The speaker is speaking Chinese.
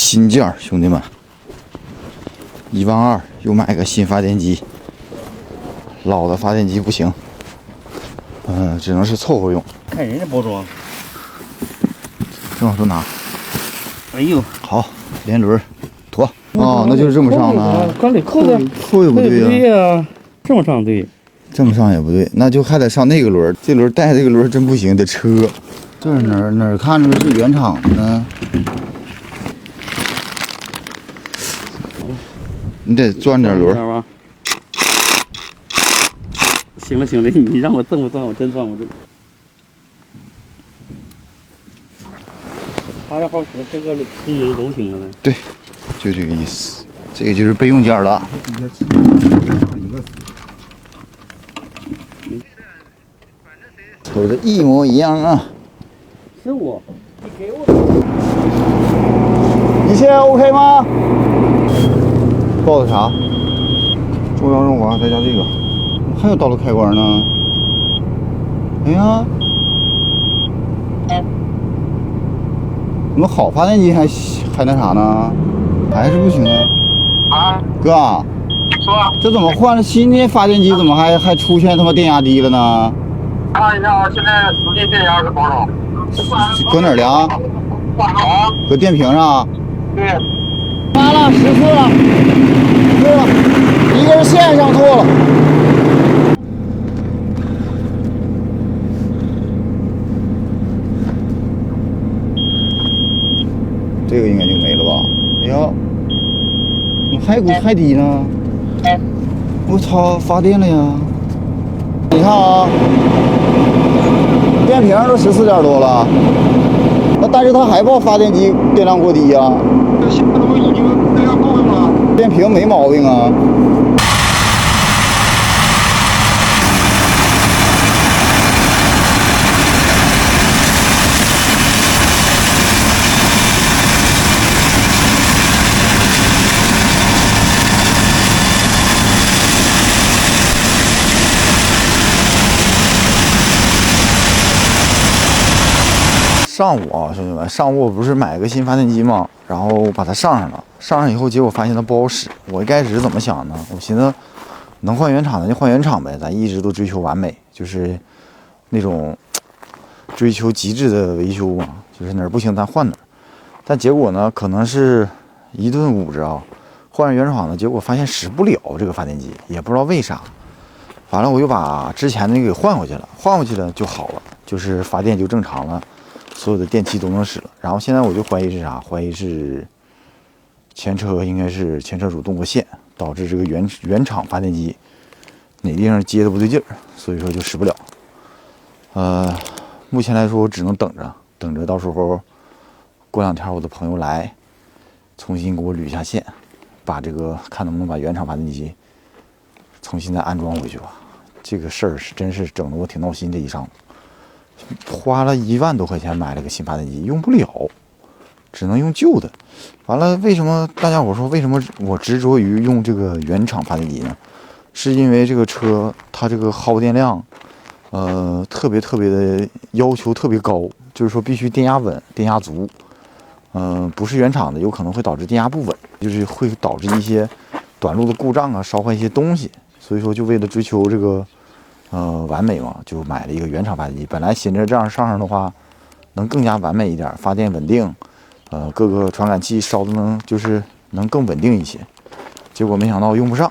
新件儿，兄弟们，12000又买个新发电机，老的发电机不行，只能是凑合用。看人家包装，正好都拿。哎呦，好，连轮，妥。哦，那就是这么上的。刚得扣的，扣也不对呀，这么上对。这么上也不对，那就还得上那个轮，这轮带这个轮真不行，得车。这是哪儿看着是原厂的呢？你得转点轮。行了行了，你让我这么转，我真转不住。他这好使，这个功能都行了呢。对，就这个意思。这个就是备用件了。瞅着一模一样啊！是我，你给我。一切 OK 吗？报的啥？中央润滑再加这个，还有道路开关呢。哎呀，怎么好发电机还那啥呢？还是不行啊？啊，哥，说，这怎么换了新的发电机？怎么还出现他妈电压低了呢？看一下啊，现在实际电压是多少？搁哪儿量？啊，搁电瓶上。对，发了14了，错了，一根线上错了。这个应该就没了吧？哎呀，怎么还有股太低呢？我操，发电了呀！你看啊，电瓶都14点多了，那但是它还报发电机电量过低呀。现在都已经电量够用了。电瓶没毛病啊。上午啊，兄弟们，上午我不是买个新发电机吗？然后把它上上了，上上以后，结果发现它不好使。我一开始怎么想呢？我寻思能换原厂的就换原厂呗，咱一直都追求完美，就是那种追求极致的维修嘛，就是哪儿不行咱换哪儿。但结果呢，可能是一顿捂着啊，换原厂的，结果发现使不了这个发电机，也不知道为啥。完了，我又把之前的那个给换回去了，换回去了就好了，就是发电就正常了。所有的电器都能使了，然后现在我就怀疑是啥？怀疑是前车应该是前车主动过线，导致这个原厂发电机哪地方接的不对劲儿，所以说就使不了。目前来说我只能等着，到时候过2天我的朋友来，重新给我捋一下线，把这个看能不能把原厂发电机重新再安装回去吧。这个事儿是真是整得我挺闹心，这一上午。花了1万多块钱买了个新发电机，用不了，只能用旧的。完了，为什么大家伙说为什么我执着于用这个原厂发电机呢？是因为这个车它这个耗电量，特别的要求特别高，就是说必须电压稳、电压足。不是原厂的，有可能会导致电压不稳，就是会导致一些短路的故障啊，烧坏一些东西。所以说，就为了追求这个。完美嘛，就买了一个原厂发电机。本来寻着这样上的话，能更加完美一点，发电稳定，各个传感器烧的就是能更稳定一些。结果没想到用不上，